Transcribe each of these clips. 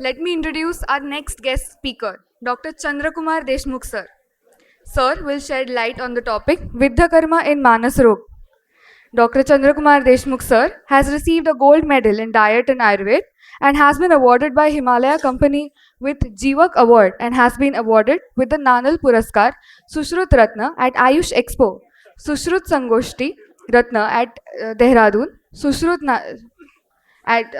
Let me introduce our next guest speaker, Dr. Chandrakumar Deshmukh sir. Sir will shed light on the topic Vidya Karma in Manas Rog. Dr. Chandrakumar Deshmukh sir has received a gold medal in Diet and Ayurved and has been awarded by Himalaya Company with Jivak Award and has been awarded with the Nanal Puraskar Sushrut Ratna at Ayush Expo, Sushrut Sangoshti Ratna at Dehradun, at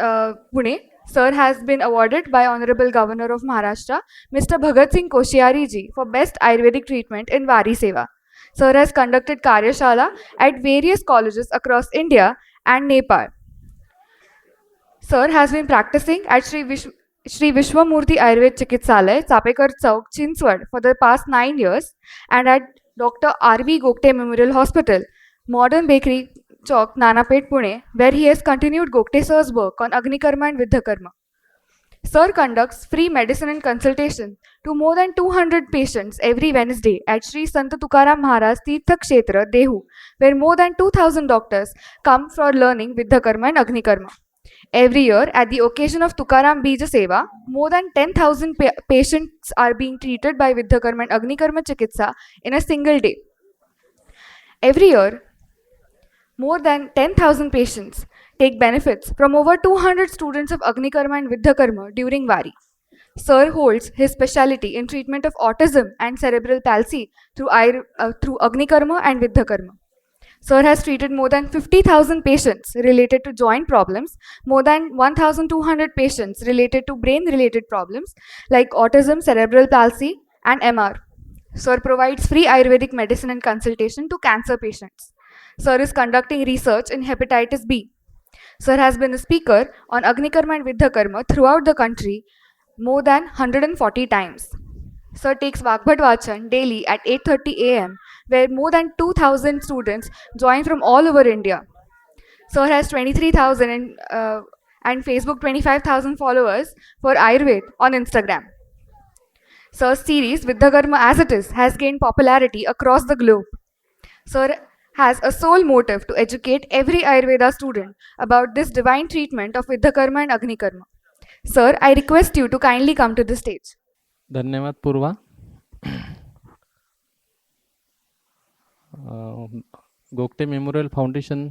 Pune. Sir has been awarded by Honorable Governor of Maharashtra, Mr. Bhagat Singh Koshyari ji, for Best Ayurvedic Treatment in Vari Seva. Sir has conducted Karyashala at various colleges across India and Nepal. Sir has been practicing at Shri Vishwamurthy Ayurved Chikitsalaya, Chapekar Chowk, Chinswad for the past 9 years and at Dr. R.V. Gokte Memorial Hospital, Modern Bakery Chowk, Nanapet, Pune, where he has continued Gokte sir's work on Agni Karma and Vidya Karma. Sir conducts free medicine and consultation to more than 200 patients every Wednesday at Sri Sant Tukaram Maharaj Tirtha Kshetra, Dehu, where more than 2000 doctors come for learning Vidya Karma and Agni Karma. Every year, at the occasion of Tukaram Bija Seva, more than 10,000 patients are being treated by Vidya Karma and Agni Karma Chikitsa in a single day. Every year, more than 10,000 patients take benefits from over 200 students of Agni Karma and Vidya Karma during Vari. Sir holds his specialty in treatment of autism and cerebral palsy through Agni Karma and Vidya Karma. Sir has treated more than 50,000 patients related to joint problems, more than 1,200 patients related to brain-related problems like autism, cerebral palsy, and MR. Sir provides free Ayurvedic medicine and consultation to cancer patients. Sir is conducting research in hepatitis B. Sir has been a speaker on Agni Karma and Vidya Karma throughout the country more than 140 times. Sir takes Vagbhat Vachan daily at 8:30 a.m., where more than 2,000 students join from all over India. Sir has 23,000 and Facebook 25,000 followers for Ayurved on Instagram. Sir's series Vidya Karma as it is has gained popularity across the globe. Sir has a sole motive to educate every Ayurveda student about this divine treatment of Vidya Karma and Agni Karma. Sir, I request you to kindly come to the stage. धन्यवाद पूर्वा। Gogte memorial foundation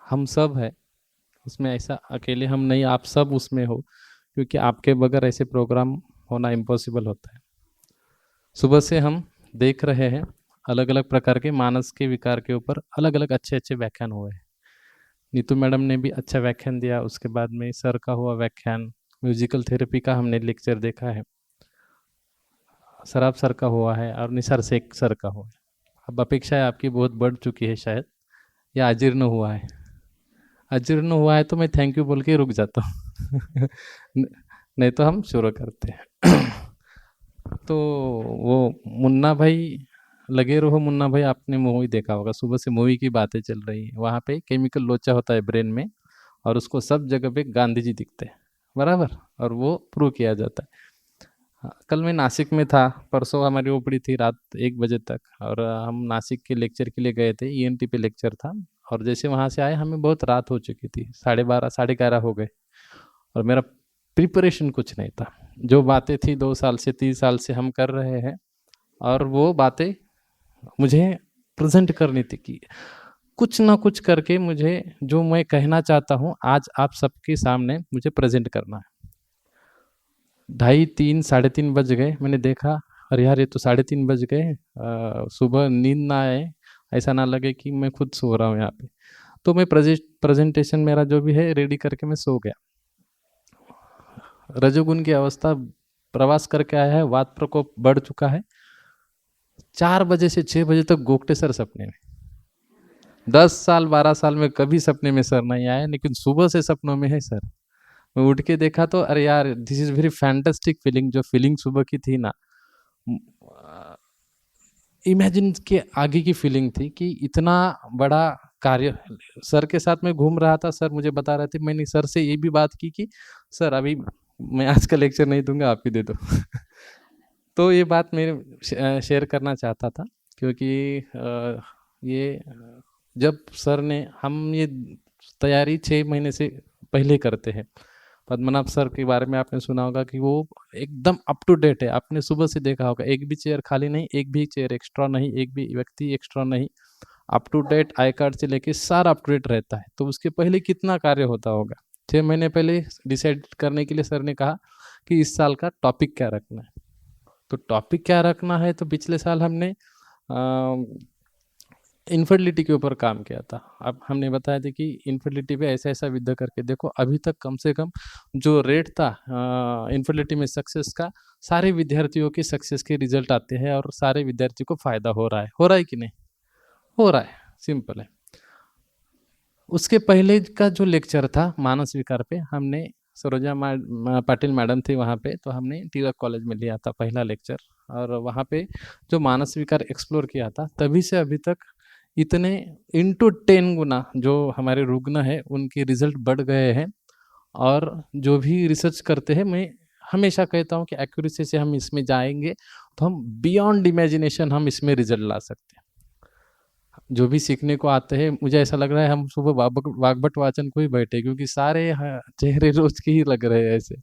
हम सब है उसमें, ऐसा अकेले हम नहीं, आप सब उसमें हो, क्योंकि आपके बगैर ऐसे प्रोग्राम होना इम्पॉसिबल होता है। सुबह से हम देख रहे हैं अलग अलग प्रकार के मानस के विकार के ऊपर अलग अलग अच्छे अच्छे व्याख्यान हुए हैं। नीतू मैडम ने भी अच्छा व्याख्यान दिया, उसके बाद में सर का हुआ व्याख्यान, म्यूजिकल थेरेपी का हमने लेक्चर देखा है, सराब सर का हुआ है और निसार शेख सर का हुआ है। अब अपेक्षा है आपकी बहुत बढ़ चुकी है शायद, या अजीर्ण हुआ है। अजीर्ण हुआ है तो मैं थैंक यू बोल के रुक जाता हूँ नहीं तो हम शुरू करते हैं तो वो मुन्ना भाई, लगे रहो मुन्ना भाई, आपने मूवी देखा होगा, सुबह से मूवी की बातें चल रही है। वहाँ पे केमिकल लोचा होता है ब्रेन में और उसको सब जगह पे गांधी जी दिखते हैं, बराबर, और वो प्रूव किया जाता है। कल मैं नासिक में था, परसों हमारी ओपीडी थी रात 1 बजे तक, और हम नासिक के लेक्चर के लिए गए थे, ईएनटी पे लेक्चर था, और जैसे वहाँ से आए हमें बहुत रात हो चुकी थी, 12:30 11:30 हो गए, और मेरा प्रिपरेशन कुछ नहीं था। जो बातें थी 2 साल से 3 साल से हम कर रहे हैं, और वो बातें मुझे प्रेजेंट करनी थी कि कुछ ना कुछ करके मुझे जो मैं कहना चाहता हूँ आज आप सबके सामने मुझे प्रेजेंट करना है। 2:30 साढ़े 3 बज गए, मैंने देखा अरे यार ये तो 3:30 बज गए, सुबह नींद ना आए, ऐसा ना लगे कि मैं खुद सो रहा हूँ यहाँ पे। तो मैं प्रेजेंटेशन मेरा जो भी है रेडी करके मैं सो गया। रजोगुण की अवस्था, प्रवास करके आया है, वात प्रकोप बढ़ चुका है। 4 बजे से 6 बजे तक गोगटे सर सपने में। 10 साल 12 साल में कभी सपने में सर नहीं आए, लेकिन सुबह से सपनों में है सर। मैं उठ के देखा तो अरे यार this is very fantastic feeling. जो फीलिंग सुबह की थी ना, इमेजिन के आगे की फीलिंग थी कि इतना बड़ा कार्य सर के साथ में घूम रहा था। सर मुझे बता रहे थे, मैंने सर से ये भी बात की कि सर अभी मैं आज का लेक्चर नहीं दूंगा, आप ही दे दो तो ये बात मेरे शेयर करना चाहता था, क्योंकि ये जब सर ने, हम ये तैयारी 6 महीने से पहले करते हैं, पद्मनाभ सर के बारे में आपने सुना होगा कि वो एकदम अप टू डेट है। आपने सुबह से देखा होगा, एक भी चेयर खाली नहीं, एक भी चेयर एक्स्ट्रा नहीं, एक भी व्यक्ति एक्स्ट्रा नहीं, up to date I card से लेके सारा अप टू डेट रहता है। तो उसके पहले कितना कार्य होता होगा। 6 महीने पहले डिसाइड करने के लिए सर ने कहा कि इस साल का टॉपिक क्या रखना है। तो टॉपिक क्या रखना है, तो पिछले साल हमने इनफर्टिलिटी के ऊपर काम किया था। अब हमने बताया था कि इनफर्टिलिटी पे ऐसा ऐसा विद्या करके देखो, अभी तक कम से कम जो रेट था इनफर्टिलिटी में सक्सेस का, सारे विद्यार्थियों के सक्सेस के रिजल्ट आते हैं और सारे विद्यार्थियों को फायदा हो रहा है कि नहीं हो रहा है, सिंपल है। उसके पहले का जो लेक्चर था मानस विकार पे, हमने सरोजा पाटिल मैडम थी वहाँ पे, तो हमने टीरक कॉलेज में लिया था पहला लेक्चर। और वहाँ पे जो मानस विकार एक्सप्लोर किया था, तभी से अभी तक इतने इंटू 10 गुना जो हमारे रुग्ण है उनके रिजल्ट बढ़ गए हैं। और जो भी रिसर्च करते हैं, मैं हमेशा कहता हूँ कि एक्यूरेसी से हम इसमें जाएंगे तो हम बियॉन्ड इमेजिनेशन हम इसमें रिजल्ट ला सकते हैं। जो भी सीखने को आते हैं, मुझे ऐसा लग रहा है हम सुबह वाग्भट वाचन को ही बैठे, क्योंकि सारे चेहरे रोज के ही लग रहे हैं ऐसे।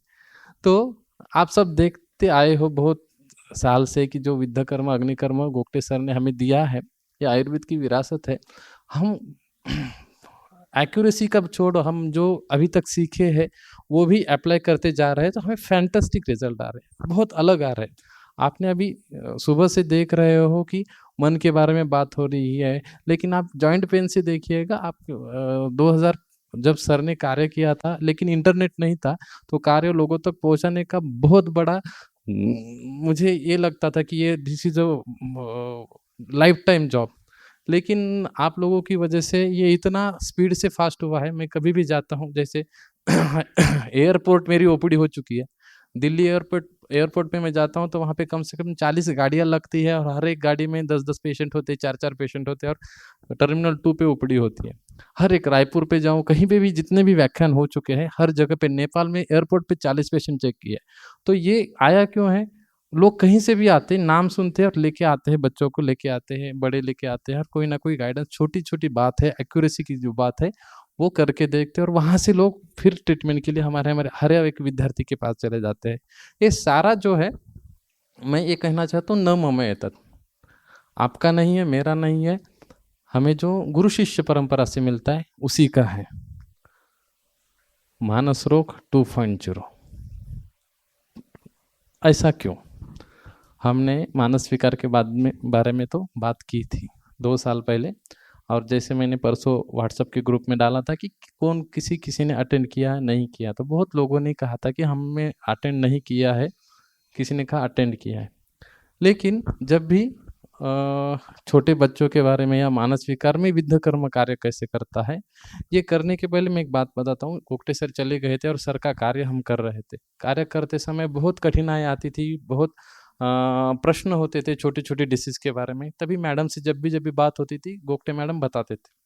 तो आप सब देखते आए हो बहुत साल से कि जो विद्याकर्म अग्निकर्म गोगटे सर ने हमें दिया है, ये आयुर्वेद की विरासत है। हम एक्यूरेसी का छोड़ो, हम जो अभी तक सीखे हैं वो भी अप्लाई करते जा रहे हैं, तो हमें फैंटास्टिक रिजल्ट आ रहे हैं, बहुत अलग आ रहे हैं। आपने अभी सुबह से देख रहे हो कि मन के बारे में बात हो रही है, लेकिन आप जॉइंट पेन से देखिएगा। आप 2000 जब सर ने कार्य किया था, लेकिन इंटरनेट नहीं था, तो कार्य लोगों तक पहुंचाने का बहुत बड़ा मुझे ये लगता था कि ये this is a life time job. लेकिन आप लोगों की वजह से ये इतना स्पीड से फास्ट हुआ है। मैं कभी भी जाता हूँ, जैसे एयरपोर्ट मेरी ओपीडी हो चुकी है, दिल्ली एयरपोर्ट पे मैं जाता हूँ तो वहाँ पे कम से कम 40 गाड़ियाँ लगती है, और हर एक गाड़ी में 10-10 पेशेंट होते हैं, 4-4 पेशेंट होते हैं, और टर्मिनल 2 पे ओपीडी होती है। हर एक रायपुर पे जाऊँ, कहीं पे भी जितने भी व्याख्यान हो चुके हैं, हर जगह पे, नेपाल में एयरपोर्ट पे 40 पेशेंट चेक किए। तो ये आया क्यों है, लोग कहीं से भी आते हैं, नाम सुनते हैं और लेके आते हैं, बच्चों को लेके आते हैं, बड़े लेके आते हैं, और कोई ना कोई गाइडेंस, छोटी छोटी बात है, एक्यूरेसी की जो बात है वो करके देखते हैं, और वहाँ से लोग फिर ट्रीटमेंट के लिए हमारे हर एक विद्यार्थी के पास चले जाते हैं। ये सारा जो है, मैं ये कहना चाहता हूँ, न मम एतत्, आपका नहीं है, मेरा नहीं है, हमें जो गुरु शिष्य परंपरा से मिलता है उसी का है। मानस रोग 2.0। ऐसा क्यों? हमने मानस विकार के बारे में तो बात की थी 2 साल पहले, और जैसे मैंने परसों व्हाट्सएप के ग्रुप में डाला था कि कौन किसी ने अटेंड किया है, नहीं किया, तो बहुत लोगों ने कहा था कि हमने अटेंड नहीं किया है, किसी ने कहा अटेंड किया है। लेकिन जब भी छोटे बच्चों के बारे में या मानस विकार में विद्याकर्म कार्य कैसे करता है, ये करने के पहले मैं एक बात बताता हूँ। गोगटे सर चले गए थे और सर का कार्य हम कर रहे थे। कार्य करते समय बहुत कठिनाई आती थी, बहुत प्रश्न होते थे छोटे छोटे डिसीज के बारे में। तभी मैडम से जब भी बात होती थी, गोगटे मैडम बताते थे।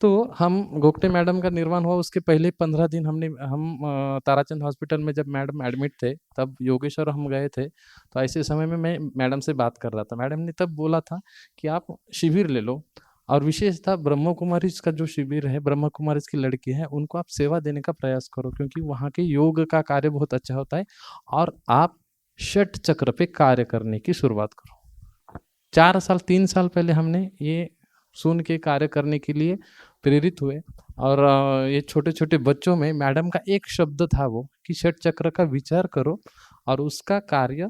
तो हम गोगटे मैडम का निर्माण हुआ, उसके पहले 15 दिन हम ताराचंद हॉस्पिटल में जब मैडम एडमिट थे, तब योगेश और हम गए थे। तो ऐसे समय में मैं मैडम से बात कर रहा था। मैडम ने तब बोला था कि आप शिविर ले लो, और विशेष था ब्रह्म कुमारीज का जो शिविर है, ब्रह्म कुमारीज की लड़की है, उनको आप सेवा देने का प्रयास करो, क्योंकि वहाँ के योग का कार्य बहुत अच्छा होता है, और आप षट चक्र पे कार्य करने की शुरुआत करो। 3 साल पहले हमने ये सुन के कार्य करने के लिए प्रेरित हुए, और ये छोटे छोटे बच्चों में मैडम का एक शब्द था वो कि षट चक्र का विचार करो, और उसका कार्य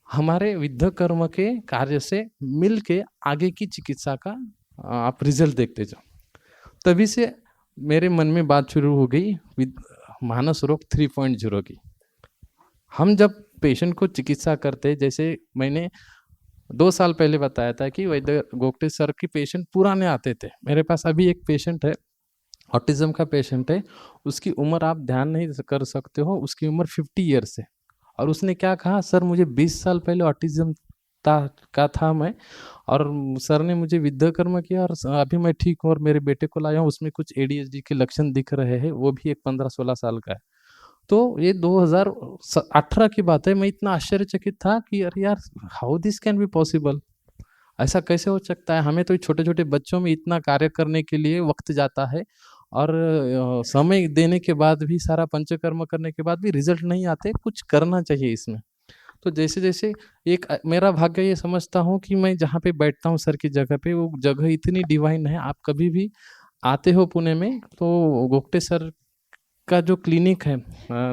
हमारे विद्याकर्म के कार्य से मिल के आगे की चिकित्सा का आप रिजल्ट देखते जाओ। तभी से मेरे मन में बात शुरू हो गई मानस रोग 3.0 की। हम जब पेशेंट को चिकित्सा करते, जैसे मैंने 2 साल पहले बताया था कि वैद्य गोगटे सर की पेशेंट पुराने आते थे। मेरे पास अभी एक पेशेंट है, ऑटिज्म का पेशेंट है, उसकी उम्र आप ध्यान नहीं कर सकते हो, उसकी उम्र 50 ईयर्स है। और उसने क्या कहा, सर मुझे 20 साल पहले ऑटिज्म था मैं, और सर ने मुझे विद्याकर्म किया, और अभी मैं ठीक हूँ, और मेरे बेटे को लाया हूँ, उसमें कुछ ADHD के लक्षण दिख रहे हैं, वो भी एक 15-16 साल का है। तो ये 2018 की बात है। मैं इतना आश्चर्यचकित था कि अरे यार, how this can be possible, ऐसा कैसे हो सकता है। हमें तो छोटे छोटे बच्चों में इतना कार्य करने के लिए वक्त जाता है, और समय देने के बाद भी, सारा पंचकर्म करने के बाद भी रिजल्ट नहीं आते, कुछ करना चाहिए इसमें। तो जैसे-जैसे एक मेरा भाग्य ये समझता हूँ कि मैं जहाँ पे बैठता हूँ सर की जगह पे, वो जगह इतनी डिवाइन है। आप कभी भी आते हो पुणे में तो गोगटे सर का जो क्लिनिक है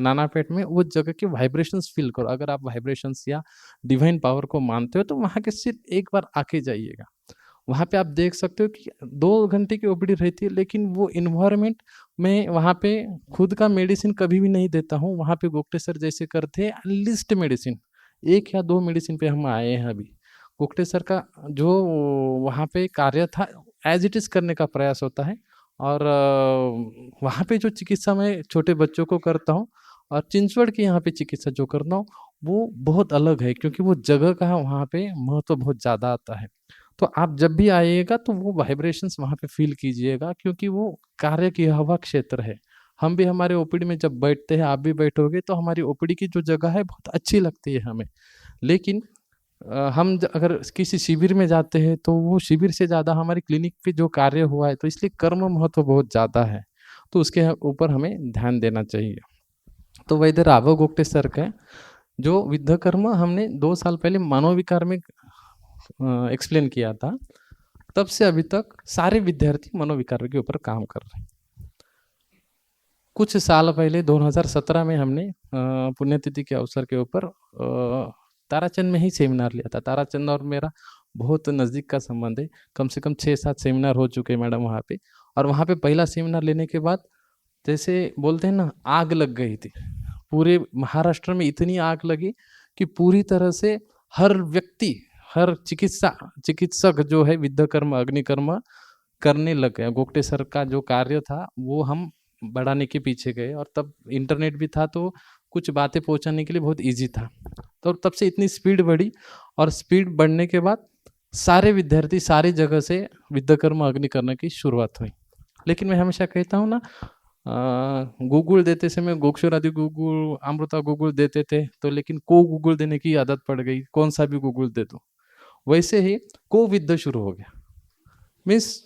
नानापेट में, वो जगह के वाइब्रेशंस फ़ील करो। अगर आप वाइब्रेशंस या डिवाइन पावर को मानते हो तो वहाँ के सिर्फ़ एक बार आके जाइएगा। वहाँ पे आप देख सकते हो कि 2 घंटे की ओपीडी रहती है, लेकिन वो एनवायरनमेंट मैं वहाँ पे खुद का मेडिसिन कभी भी नहीं देता हूँ। वहाँ पे गोगटे सर जैसे करते हैं लिस्ट मेडिसिन, 1 या 2 मेडिसिन पे हम आए हैं अभी। गोगटे सर का जो वहाँ पे कार्य था, एज़ इट इज़ करने का प्रयास होता है। और वहाँ पे जो चिकित्सा मैं छोटे बच्चों को करता हूँ और चिंचवड़ की यहाँ पे चिकित्सा जो करता हूँ, वो बहुत अलग है, क्योंकि वो जगह का वहाँ पे महत्व बहुत ज़्यादा आता है। तो आप जब भी आइएगा तो वो वाइब्रेशंस वहाँ पे फ़ील कीजिएगा, क्योंकि वो कार्य किया हुआ क्षेत्र है। हम भी हमारे ओपीडी में जब बैठते हैं, आप भी बैठोगे तो हमारी ओपीडी की जो जगह है बहुत अच्छी लगती है हमें। लेकिन हम अगर किसी शिविर में जाते हैं तो वो शिविर से ज़्यादा हमारी क्लिनिक पे जो कार्य हुआ है, तो इसलिए कर्म महत्व बहुत ज़्यादा है। तो उसके ऊपर हमें ध्यान देना चाहिए। तो वैद्य राघव गोगटे सर का जो विद्या कर्म हमने 2 साल पहले मनोविकार में एक्सप्लेन किया था, तब से अभी तक सारे विद्यार्थी मनोविकार के ऊपर काम कर रहे हैं। कुछ साल पहले 2017 में हमने पुण्यतिथि के अवसर के ऊपर ताराचंद में ही सेमिनार लिया था। ताराचंद और मेरा बहुत नज़दीक का संबंध है। कम से कम 6-7 सेमिनार हो चुके हैं मैडम वहाँ पे। और वहाँ पे पहला सेमिनार लेने के बाद जैसे बोलते हैं ना, आग लग गई थी। पूरे महाराष्ट्र में इतनी आग लगी कि पूरी तरह से हर व्यक्ति, हर चिकित्सक जो है विद्या कर्म, अग्निकर्म करने लग गए। गोगटे सर का जो कार्य था वो हम बढ़ाने के पीछे गए, और तब इंटरनेट भी था तो कुछ बातें पहुँचाने के लिए बहुत ईज़ी था। तो तब से इतनी स्पीड बढ़ी, और स्पीड बढ़ने के बाद सारे विद्यार्थी सारी जगह से विद्या कर्म अग्निकर्म की शुरुआत हुई। लेकिन मैं हमेशा कहता हूँ ना, गूगल देते समय गोक्षर आदि गूगल, अमृता गूगल देते थे, तो लेकिन को गूगल देने की आदत पड़ गई, कौन सा भी गूगल दे दो। वैसे ही को विद्या शुरू हो गया। मीन्स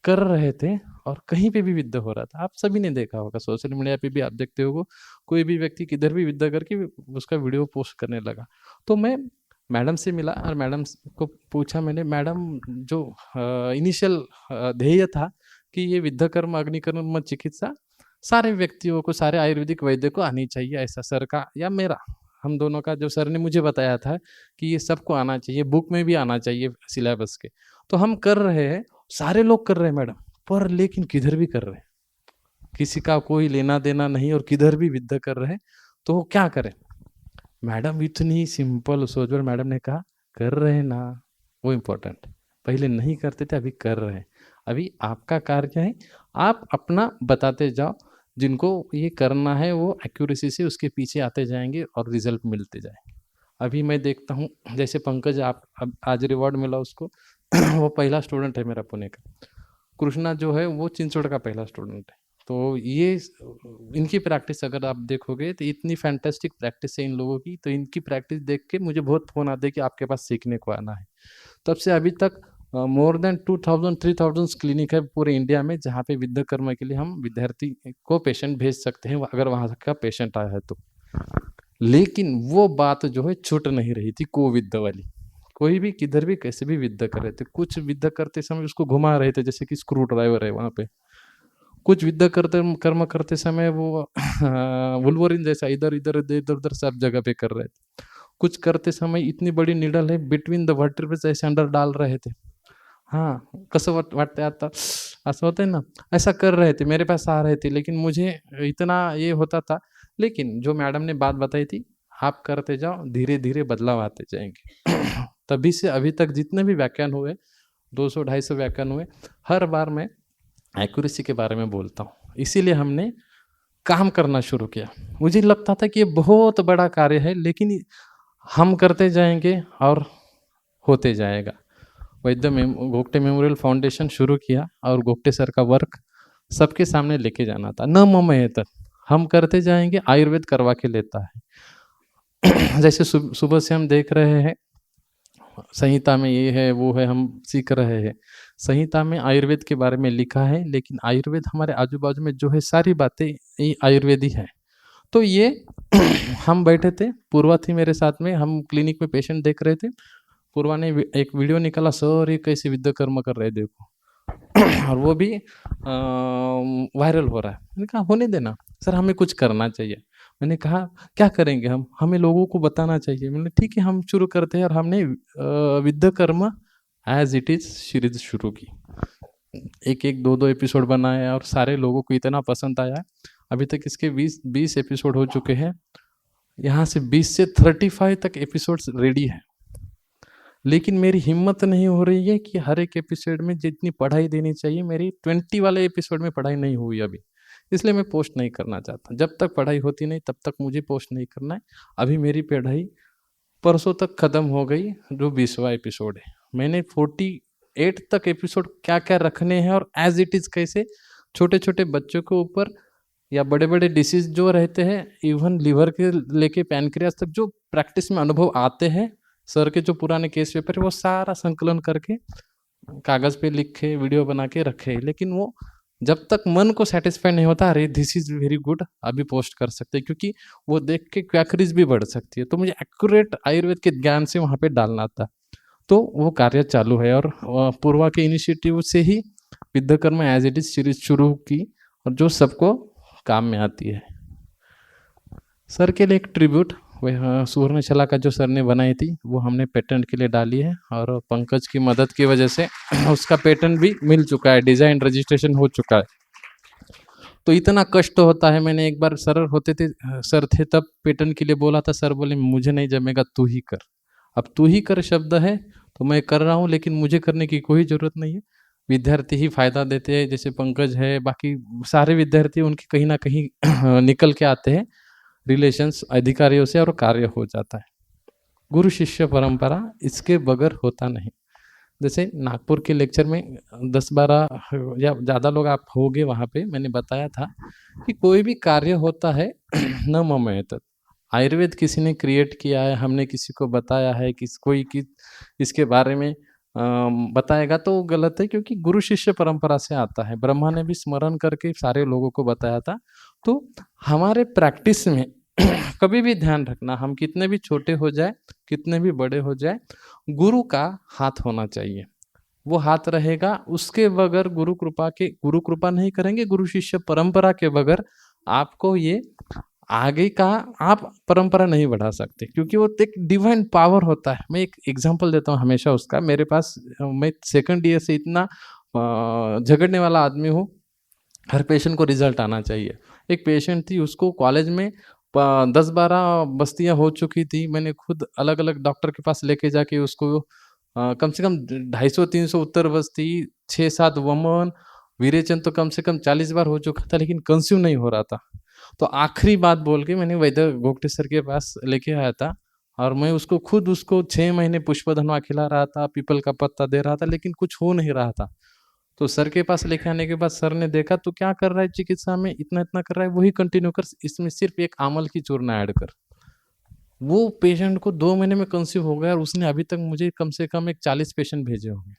कर रहे थे और कहीं पे भी विद्या हो रहा था। आप सभी ने देखा होगा, सोशल मीडिया पे भी आप देखते होगे, कोई भी व्यक्ति किधर भी विद्या करके उसका वीडियो पोस्ट करने लगा। तो मैं मैडम से मिला और मैडम को पूछा मैंने, मैडम जो इनिशियल ध्येय था कि ये विद्या कर्म अग्निकर्म चिकित्सा सारे व्यक्तियों को, सारे आयुर्वेदिक वैद्य को आनी चाहिए, ऐसा सर का या मेरा, हम दोनों का जो सर ने मुझे बताया था कि ये सबको आना चाहिए, बुक में भी आना चाहिए सिलेबस के। तो हम कर रहे हैं, सारे लोग कर रहे हैं मैडम, पर लेकिन किधर भी कर रहे हैं, किसी का कोई लेना देना नहीं, और किधर भी विद्या कर रहे हैं। तो क्या करें मैडम? इतनी सिंपल सोच पर मैडम ने कहा, कर रहे हैं ना, वो इम्पोर्टेंट। पहले नहीं करते थे, अभी कर रहे हैं। अभी आपका कार्य है, आप अपना बताते जाओ, जिनको ये करना है वो एक्यूरेसी से उसके पीछे आते जाएंगे और रिजल्ट मिलते जाएंगे। अभी मैं देखता हूँ जैसे पंकज, आप अब आज रिवॉर्ड मिला उसको वो पहला स्टूडेंट है मेरा पुणे का। कृष्णा जो है वो चिंचवड़ का पहला स्टूडेंट है। तो ये इनकी प्रैक्टिस अगर आप देखोगे तो इतनी फैंटास्टिक प्रैक्टिस है इन लोगों की। तो इनकी प्रैक्टिस देख के मुझे बहुत फ़ोन आते हैं कि आपके पास सीखने को आना है। तब से अभी तक मोर देन 2000-3000 क्लिनिक है पूरे इंडिया में, जहाँ पे विद्या कर्म के लिए हम विद्यार्थी को पेशेंट भेज सकते हैं अगर वहाँ का पेशेंट आया है तो। लेकिन वो बात जो है छूट नहीं रही थी को विद्या वाली। कोई भी किधर भी कैसे भी विद्या कर रहे थे, कुछ विद्या करते समय उसको घुमा रहे थे जैसे कि स्क्रू ड्राइवर है वहाँ पे। कुछ विद्या करते कर्म करते समय वो वुल्वरिन जैसा इधर इधर इधर उधर सब जगह पे कर रहे थे। कुछ करते समय इतनी बड़ी निडल है बिटवीन द वर्टेब्रेज ऐसे अंदर डाल रहे थे। हाँ, कसं वाटतंय आता, असं होतंय ना, ऐसा कर रहे थे, मेरे पास आ रहे थे, लेकिन मुझे इतना ये होता था। लेकिन जो मैडम ने बात बताई थी, आप करते जाओ, धीरे-धीरे बदलाव आते जाएँगे। तभी से अभी तक जितने भी व्याख्यान हुए, 200-250 व्याख्यान हुए, हर बार मैं एक्यूरेसी के बारे में बोलता हूँ। इसीलिए हमने काम करना शुरू किया। मुझे लगता था कि ये बहुत बड़ा कार्य है, लेकिन हम करते जाएँगे और होते जाएगा। वैद्य गोगटे मेमोरियल फाउंडेशन शुरू किया और गोगटे सर का वर्क सबके सामने लेके जाना था। न मम एतत्, हम करते जाएंगे, आयुर्वेद करवा के लेता है। जैसे सुबह से हम देख रहे हैं संहिता में ये है वो है, हम सीख रहे हैं। संहिता में आयुर्वेद के बारे में लिखा है, लेकिन आयुर्वेद हमारे आजू बाजू में जो है सारी बातें ये आयुर्वेदी है। तो ये हम बैठे थे, पूर्वा थी मेरे साथ में, हम क्लिनिक में पेशेंट देख रहे थे। पूर्वा ने एक वीडियो निकाला, सर ये कैसे विद्या कर्म कर रहे हैं देखो। और वो भी वायरल हो रहा है। मैंने कहा होने देना सर, हमें कुछ करना चाहिए। मैंने कहा क्या करेंगे हम, हमें लोगों को बताना चाहिए। मैंने ठीक है हम शुरू करते हैं, और हमने विद्या कर्म एज इट इज सीरीज शुरू की। एक एक दो दो एपिसोड बनाए और सारे लोगों को इतना पसंद आया। अभी तक इसके 20 एपिसोड हो चुके हैं। यहाँ से 20 से 35 तक एपिसोड्स रेडी है, लेकिन मेरी हिम्मत नहीं हो रही है कि हर एक एपिसोड में जितनी पढ़ाई देनी चाहिए, मेरी 20 वाले एपिसोड में पढ़ाई नहीं हुई अभी, इसलिए मैं पोस्ट नहीं करना चाहता। जब तक पढ़ाई होती नहीं तब तक मुझे पोस्ट नहीं करना है। अभी मेरी पढ़ाई परसों तक ख़त्म हो गई, जो 20वां एपिसोड है। मैंने 48 तक एपिसोड क्या क्या रखने हैं, और एज इट इज़ कैसे छोटे छोटे बच्चों के ऊपर या बड़े बड़े डिसीज जो रहते हैं, इवन लीवर के लेके पैनक्रियास तक जो प्रैक्टिस में अनुभव आते हैं, सर के जो पुराने केस पेपर है वो सारा संकलन करके कागज़ पे लिखे, वीडियो बना के रखे। लेकिन वो जब तक मन को सेटिस्फाई नहीं होता, अरे दिस इज़ वेरी गुड, अभी पोस्ट कर सकते हैं, क्योंकि वो देख के क्वैकरीज भी बढ़ सकती है। तो मुझे एक्यूरेट आयुर्वेद के ज्ञान से वहाँ पे डालना था, तो वो कार्य चालू है। और पूर्वा के इनिशिएटिव से ही विद्या कर्म एज इट इज सीरीज शुरू की, और जो सबको काम में आती है। सर के लिए एक ट्रिब्यूट, वह सुवर्णशिला का जो सर ने बनाई थी वो हमने पेटेंट के लिए डाली है, और पंकज की मदद की वजह से उसका पेटेंट भी मिल चुका है, डिज़ाइन रजिस्ट्रेशन हो चुका है। तो इतना कष्ट होता है। मैंने एक बार सर थे तब पेटेंट के लिए बोला था, सर बोले मुझे नहीं जमेगा, तू ही कर। अब तू ही कर शब्द है तो मैं कर रहा हूँ, लेकिन मुझे करने की कोई ज़रूरत नहीं है। विद्यार्थी ही फ़ायदा देते हैं, जैसे पंकज है, बाकी सारे विद्यार्थी उनके कहीं ना कहीं निकल के आते हैं रिलेशंस अधिकारियों से, और कार्य हो जाता है। गुरु शिष्य परंपरा इसके बगैर होता नहीं। जैसे नागपुर के लेक्चर में 10-12 या ज़्यादा लोग आप होंगे वहाँ पे, मैंने बताया था कि कोई भी कार्य होता है न मम एतत्, आयुर्वेद किसी ने क्रिएट किया है, हमने किसी को बताया है, इसके बारे में बताएगा तो गलत है, क्योंकि गुरु शिष्य परंपरा से आता है। ब्रह्मा ने भी स्मरण करके सारे लोगों को बताया था। तो हमारे प्रैक्टिस में कभी भी ध्यान रखना, हम कितने भी छोटे हो जाए, कितने भी बड़े हो जाए, गुरु का हाथ होना चाहिए। वो हाथ रहेगा, उसके बगैर गुरु कृपा नहीं करेंगे, गुरु शिष्य परंपरा के बगैर आपको ये आगे का आप परंपरा नहीं बढ़ा सकते, क्योंकि वो एक डिवाइन पावर होता है। मैं एक एग्जांपल देता हूँ हमेशा उसका। मेरे पास, मैं सेकंड ईयर से इतना झगड़ने वाला आदमी हूँ, हर पेशेंट को रिजल्ट आना चाहिए। एक पेशेंट थी, उसको कॉलेज में 10-12 बस्तियाँ हो चुकी थी। मैंने खुद अलग अलग डॉक्टर के पास लेके जाके उसको कम से कम 250-300 उत्तर बस्ती, 6-7 वमन, विरेचन तो कम से कम 40 बार हो चुका था, लेकिन कंज्यूम नहीं हो रहा था। तो आखिरी बात बोल के मैंने वैद्य गोगटे सर के पास लेके आया था, और मैं उसको 6 महीने पुष्पधनवा खिला रहा था, पीपल का पत्ता दे रहा था, लेकिन कुछ हो नहीं रहा था। तो सर के पास लेके आने के बाद सर ने देखा, तो क्या कर रहा है चिकित्सा में, इतना इतना कर रहा है, वही कंटिन्यू कर, इसमें सिर्फ एक आमल की चूर्ण ऐड कर। वो पेशेंट को 2 महीने में कंसीव हो गया, और उसने अभी तक मुझे कम से कम 40 पेशेंट भेजे होंगे।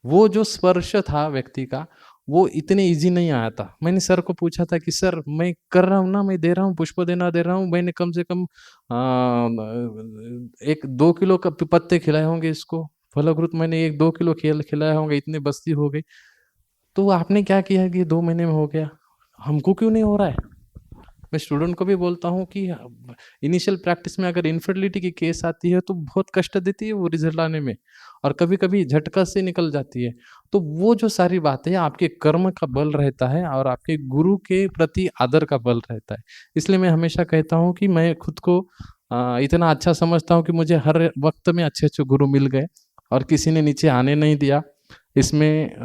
वो जो स्पर्श था व्यक्ति का, वो इतने इजी नहीं आया था। मैंने सर को पूछा था कि सर मैं कर रहा हूँ ना, मैं दे रहा हूँ, पुष्प देना दे रहा हूँ, मैंने कम से कम 1-2 किलो का पत्ते खिलाए होंगे इसको, फलग्रुत मैंने 1-2 किलो खिलाया होंगे, इतने बस्ती हो गई। तो आपने क्या किया कि 2 महीने में हो गया, हमको क्यों नहीं हो रहा है? मैं स्टूडेंट को भी बोलता हूँ कि इनिशियल प्रैक्टिस में अगर इनफर्टिलिटी की केस आती है तो बहुत कष्ट देती है वो रिजल्ट आने में, और कभी कभी झटका से निकल जाती है। तो वो जो सारी बातें आपके कर्म का बल रहता है, और आपके गुरु के प्रति आदर का बल रहता है। इसलिए मैं हमेशा कहता हूँ कि मैं खुद को इतना अच्छा समझता हूँ कि मुझे हर वक्त में अच्छे अच्छे गुरु मिल गए, और किसी ने नीचे आने नहीं दिया। इसमें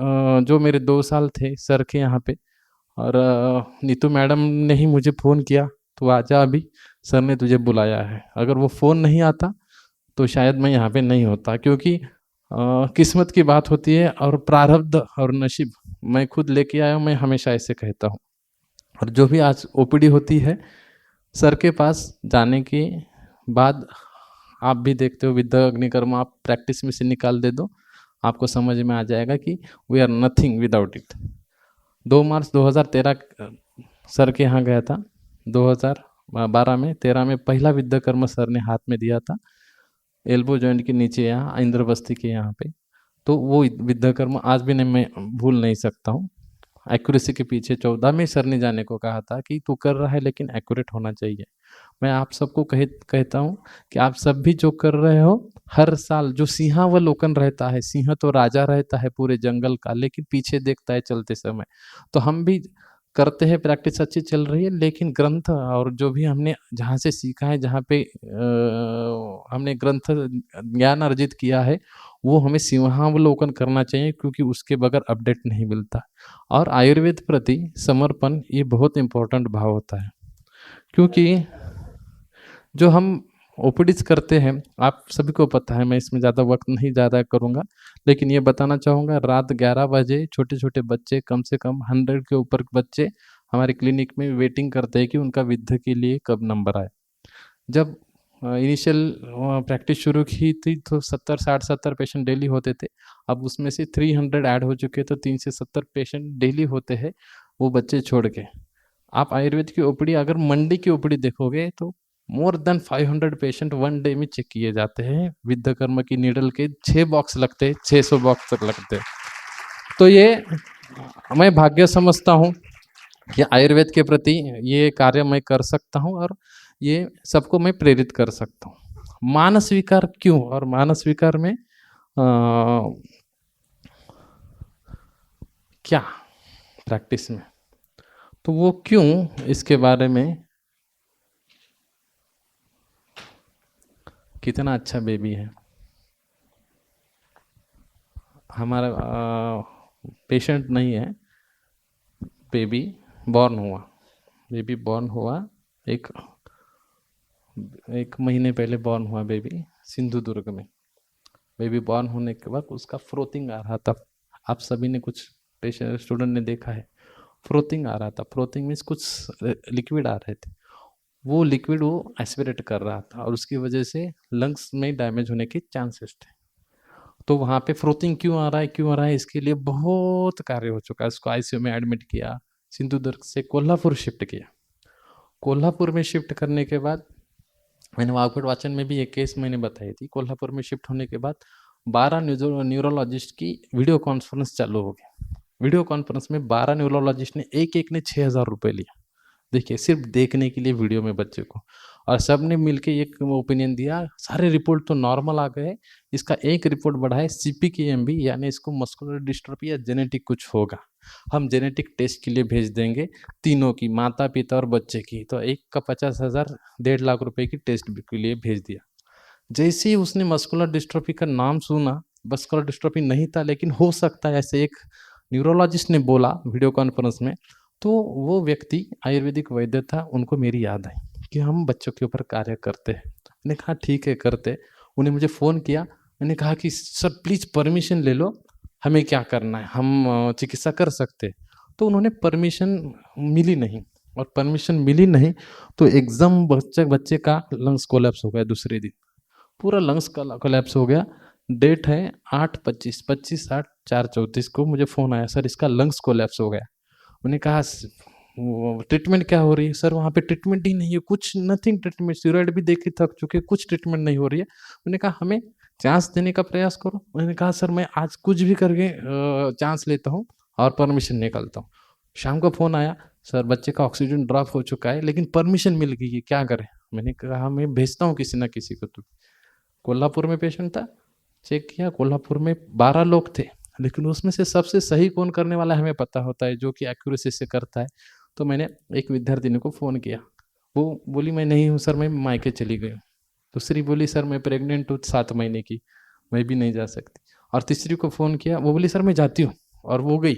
जो मेरे 2 साल थे सर के यहाँ पे, और नीतू मैडम ने ही मुझे फ़ोन किया, तो आजा अभी, सर ने तुझे बुलाया है। अगर वो फ़ोन नहीं आता तो शायद मैं यहाँ पे नहीं होता, क्योंकि किस्मत की बात होती है, और प्रारब्ध और नसीब मैं खुद लेके आया हूँ, मैं हमेशा ऐसे कहता हूँ। और जो भी आज ओपीडी होती है, सर के पास जाने के बाद आप भी देखते हो, विद्या अग्निकर्म आप प्रैक्टिस में से निकाल दे दो, आपको समझ में आ जाएगा कि we are nothing without it. 2 मार्च 2013 सर के यहाँ गया था, 2012 में, 13 में पहला विद्याकर्म सर ने हाथ में दिया था, एल्बो जॉइंट के नीचे यहाँ इंद्र बस्ती के यहाँ पे। तो वो विद्याकर्म आज भी नहीं, मैं भूल नहीं सकता हूँ। एक्यूरेसी के पीछे 14 में सर ने जाने को कहा था कि तू कर रहा है लेकिन एक्यूरेट होना चाहिए। मैं आप सबको कहता हूँ कि आप सब भी जो कर रहे हो, हर साल जो सिंहावलोकन रहता है, सिंह तो राजा रहता है पूरे जंगल का, लेकिन पीछे देखता है चलते समय। तो हम भी करते हैं, प्रैक्टिस अच्छी चल रही है, लेकिन ग्रंथ और जो भी हमने जहाँ से सीखा है, जहाँ पे हमने ग्रंथ ज्ञान अर्जित किया है, वो हमें सिंहावलोकन करना चाहिए, क्योंकि उसके बगैर अपडेट नहीं मिलता। और आयुर्वेद प्रति समर्पण ये बहुत इम्पोर्टेंट भाव होता है, क्योंकि जो हम ओपीडीज करते हैं, आप सभी को पता है, मैं इसमें ज़्यादा वक्त नहीं ज़्यादा करूँगा, लेकिन ये बताना चाहूँगा, रात 11 बजे छोटे-छोटे बच्चे, कम से कम 100 के ऊपर बच्चे हमारे क्लिनिक में वेटिंग करते हैं कि उनका विद्या के लिए कब नंबर आए। जब इनिशियल प्रैक्टिस शुरू की थी तो 60 पेशेंट डेली होते थे। अब उसमें से 300 ऐड हो चुके, तो 3 से 70 पेशेंट डेली होते हैं, वो बच्चे छोड़ के। आप आयुर्वेद की ओपीडी, अगर मंडी की ओपीडी देखोगे तो more than 500 patient one day में चेक किए जाते हैं। विद्याकर्म की नीडल के 6 बॉक्स लगते हैं, 600 बॉक्स तक लगते हैं। तो ये मैं भाग्य समझता हूँ कि आयुर्वेद के प्रति ये कार्य मैं कर सकता हूँ, और ये सबको मैं प्रेरित कर सकता हूँ। मानस विकार क्यों, और मानस विकार में क्या प्रैक्टिस में, तो वो क्यों, इसके बारे में, कितना अच्छा बेबी है हमारा, पेशेंट नहीं है, बेबी बॉर्न हुआ, बेबी बॉर्न हुआ, एक महीने पहले बॉर्न हुआ बेबी सिंधुदुर्ग में। बेबी बॉर्न होने के बाद उसका फ्रोथिंग आ रहा था, आप सभी ने, कुछ पेशेंट स्टूडेंट ने देखा है, फ्रोथिंग आ रहा था। फ्रोथिंग मीन्स कुछ लिक्विड आ रहे थे, वो लिक्विड वो एस्पिरेट कर रहा था, और उसकी वजह से लंग्स में डैमेज होने के चांसेस थे। तो वहाँ पे फ्रोथिंग क्यों आ रहा है, इसके लिए बहुत कार्य हो चुका है। उसको आईसीयू में एडमिट किया, सिंधुदुर्ग से कोल्हापुर शिफ्ट किया। कोल्हापुर में शिफ्ट करने के बाद, मैंने वाकफिट वाचन में भी एक केस मैंने बताई थी, कोल्हापुर में शिफ्ट होने के बाद 12 न्यूरोलॉजिस्ट की वीडियो कॉन्फ्रेंस चालू हो गई। वीडियो कॉन्फ्रेंस में 12 न्यूरोलॉजिस्ट ने एक ने 6,000 रुपये लिया। देखिए, सिर्फ देखने के लिए वीडियो में बच्चे को, और सब ने मिलके एक ओपिनियन दिया। सारे रिपोर्ट तो नॉर्मल आ गए, इसका एक रिपोर्ट बढ़ा है CPKMB, यानी इसको मस्कुलर डिस्ट्रोफी या जेनेटिक कुछ होगा, हम जेनेटिक टेस्ट के लिए भेज देंगे, तीनों की, माता पिता और बच्चे की। तो एक का 50,000, 1.5 लाख रुपए की टेस्ट के लिए भेज दिया। जैसे ही उसने मस्कुलर डिस्ट्रोफी का नाम सुना, मस्कुलर डिस्ट्रोफी नहीं था लेकिन हो सकता है, ऐसे एक न्यूरोलॉजिस्ट ने बोला वीडियो कॉन्फ्रेंस में, तो वो व्यक्ति आयुर्वेदिक वैद्य था, उनको मेरी याद आई कि हम बच्चों के ऊपर कार्य करते हैं। मैंने कहा ठीक है, करते। उन्हें मुझे फ़ोन किया, मैंने कहा कि सर प्लीज़ परमिशन ले लो, हमें क्या करना है, हम चिकित्सा कर सकते। तो उन्होंने परमिशन मिली नहीं, और परमिशन मिली नहीं तो एकदम बच्चे का लंग्स कोलैप्स हो गया। दूसरे दिन पूरा लंग्स का कोलैप्स हो गया। डेट है 8/25, 25/8/4/34 को मुझे फ़ोन आया, सर इसका लंग्स कोलैप्स हो गया। मैंने कहा ट्रीटमेंट क्या हो रही है? सर वहाँ पे ट्रीटमेंट ही नहीं है, कुछ नथिंग ट्रीटमेंट, स्टेरॉइड भी दे के थक चुके, कुछ ट्रीटमेंट नहीं हो रही है। मैंने कहा हमें चांस देने का प्रयास करो। मैंने कहा सर मैं आज कुछ भी करके चांस लेता हूँ और परमिशन निकालता हूँ। शाम को फ़ोन आया, सर बच्चे का ऑक्सीजन ड्रॉप हो चुका है लेकिन परमिशन मिल गई है, क्या करें? मैंने कहा मैं भेजता हूँ किसी ना किसी को। तो कोल्हापुर में पेशेंट था, चेक किया, कोल्हापुर में 12 लोग थे, लेकिन उसमें से सबसे सही कौन करने वाला है हमें पता होता है, जो कि एक्यूरेसी से करता है। तो मैंने एक विद्यार्थिनी को फ़ोन किया, वो बोली मैं नहीं हूँ सर, मैं मायके चली गई हूँ। दूसरी बोली सर मैं प्रेग्नेंट हूँ 7 महीने की, मैं भी नहीं जा सकती। और तीसरी को फ़ोन किया, वो बोली सर मैं जाती हूँ, और वो गई।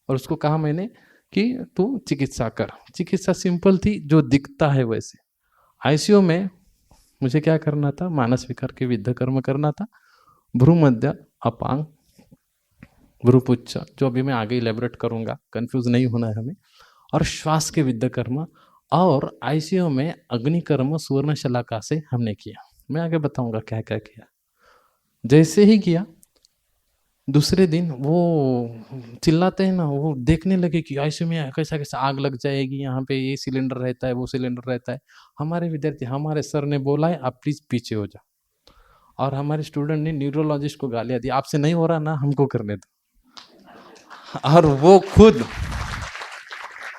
और उसको कहा मैंने कि तू चिकित्सा कर। चिकित्सा सिंपल थी, जो दिखता है वैसे। आईसीयू में मुझे क्या करना था, मानस विकार के विद्याकर्म करना था, भ्रूमध्य, अपांग, भ्रूपुच्छ, जो अभी मैं आगे इलेबोरेट करूंगा, कंफ्यूज नहीं होना है हमें, और श्वास के विद्याकर्म, और आईसीयू में अग्निकर्म सुवर्ण शलाका से हमने किया। मैं आगे बताऊंगा क्या क्या किया। जैसे ही किया, दूसरे दिन वो चिल्लाते हैं ना, वो देखने लगे कि आईसीयू में कैसा कैसा आग लग जाएगी, यहाँ पे ये सिलेंडर रहता है, वो सिलेंडर रहता है। हमारे विद्यार्थी, हमारे सर ने बोला है आप प्लीज पीछे हो जाओ, और हमारे स्टूडेंट ने न्यूरोलॉजिस्ट को गालियां दी, आपसे नहीं हो रहा ना, हमको करने दो। और वो खुद,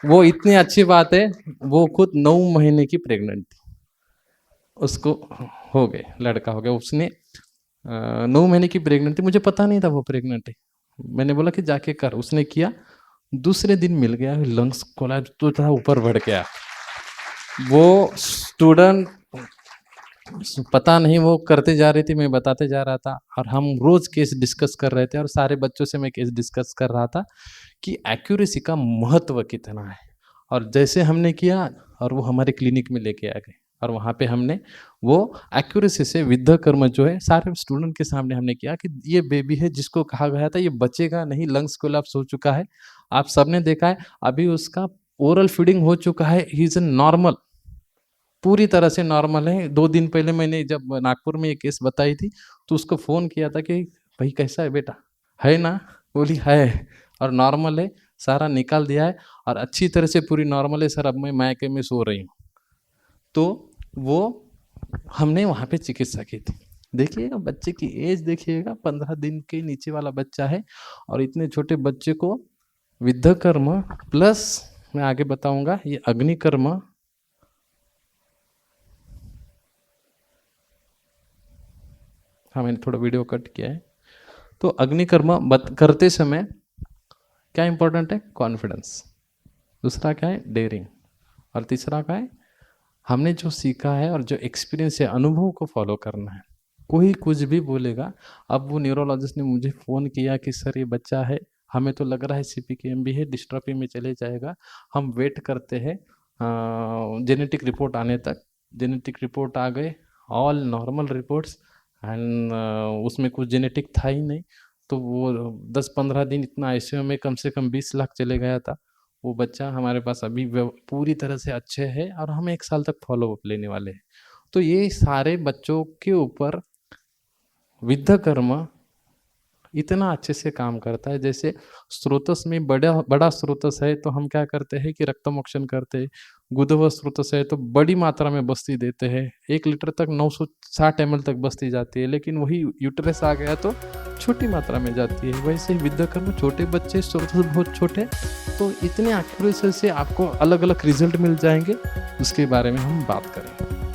वो इतनी अच्छी बात है, वो खुद 9 महीने की प्रेग्नेंट थी, उसको हो गए, लड़का हो गया। उसने 9 महीने की प्रेग्नेंट थी, मुझे पता नहीं था वो प्रेग्नेंट है। मैंने बोला कि जाके कर, उसने किया, दूसरे दिन मिल गया, लंग्स कोलैप्स तो थोड़ा ऊपर बढ़ गया। वो स्टूडेंट, पता नहीं वो करते जा रही थी, मैं बताते जा रहा था, और हम रोज केस डिस्कस कर रहे थे, और सारे बच्चों से मैं केस डिस्कस कर रहा था कि एक्यूरेसी का महत्व कितना है। और जैसे हमने किया, और वो हमारे क्लिनिक में लेके आ गए, और वहाँ पे हमने वो एक्यूरेसी से विद्या कर्म जो है सारे स्टूडेंट के सामने हमने किया कि ये बेबी है जिसको कहा गया था ये बचेगा नहीं, लंग्स कोलैप्स हो चुका है, आप सबने देखा है, अभी उसका ओरल फीडिंग हो चुका है, ही इज नॉर्मल, पूरी तरह से नॉर्मल है। 2 दिन पहले मैंने जब नागपुर में ये केस बताई थी, तो उसको फ़ोन किया था कि भाई कैसा है बेटा, है ना? बोली है, और नॉर्मल है, सारा निकाल दिया है, और अच्छी तरह से पूरी नॉर्मल है सर, अब मैं मायके में सो रही हूँ। तो वो हमने वहाँ पे चिकित्सा की थी। देखिएगा बच्चे की एज, देखिएगा 15 दिन के नीचे वाला बच्चा है, और इतने छोटे बच्चे को विद्याकर्म प्लस, मैं आगे बताऊंगा, ये अग्निकर्म, हाँ मैंने थोड़ा वीडियो कट किया है। तो अग्निकर्म करते समय क्या इंपॉर्टेंट है? कॉन्फिडेंस, दूसरा क्या है? डेयरिंग, और तीसरा क्या है? हमने जो सीखा है और जो एक्सपीरियंस है, अनुभव को फॉलो करना है। कोई कुछ भी बोलेगा, अब वो न्यूरोलॉजिस्ट ने मुझे फ़ोन किया कि सर ये बच्चा है, हमें तो लग रहा है CPKMB है, डिस्ट्रॉफी में चले जाएगा, हम वेट करते हैं जेनेटिक रिपोर्ट आने तक। जेनेटिक रिपोर्ट आ गए, ऑल नॉर्मल रिपोर्ट्स, एंड उसमें कुछ जेनेटिक था ही नहीं। तो वो 10-15 दिन इतना ICU में कम से कम 20 लाख चले गया था। वो बच्चा हमारे पास अभी पूरी तरह से अच्छे है, और हम 1 साल तक फॉलो अप लेने वाले हैं। तो ये सारे बच्चों के ऊपर विद्याकर्म इतना अच्छे से काम करता है। जैसे स्रोतस में बड़ा स्रोतस है तो हम क्या करते हैं कि रक्तमोक्षण करते हैं। गुदव स्रोतस है तो बड़ी मात्रा में बस्ती देते हैं, 1 लीटर तक 960 ml तक बस्ती जाती है, लेकिन वही यूट्रस आ गया तो छोटी मात्रा में जाती है। वैसे ही विद्याकर्म, छोटे बच्चे, स्रोतस बहुत छोटे, तो इतने एक्यूरेसी से आपको अलग अलग रिजल्ट मिल जाएंगे, उसके बारे में हम बात करें।